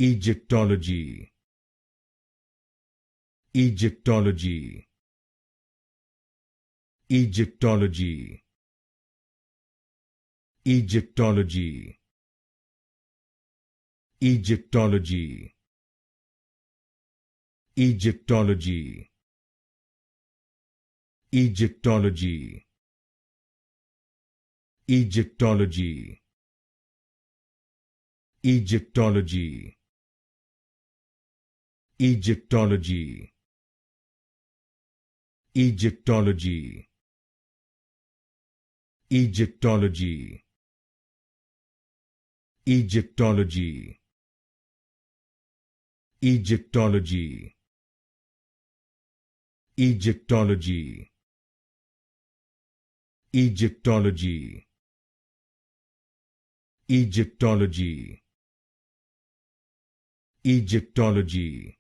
Egyptology, Egyptology, Egyptology, Egyptology, Egyptology, Egyptology, Egyptology, Egyptology, Egyptology, Egyptology, Egyptology, Egyptology, Egyptology, Egyptology, Egyptology, Egyptology, Egyptology, Egyptology,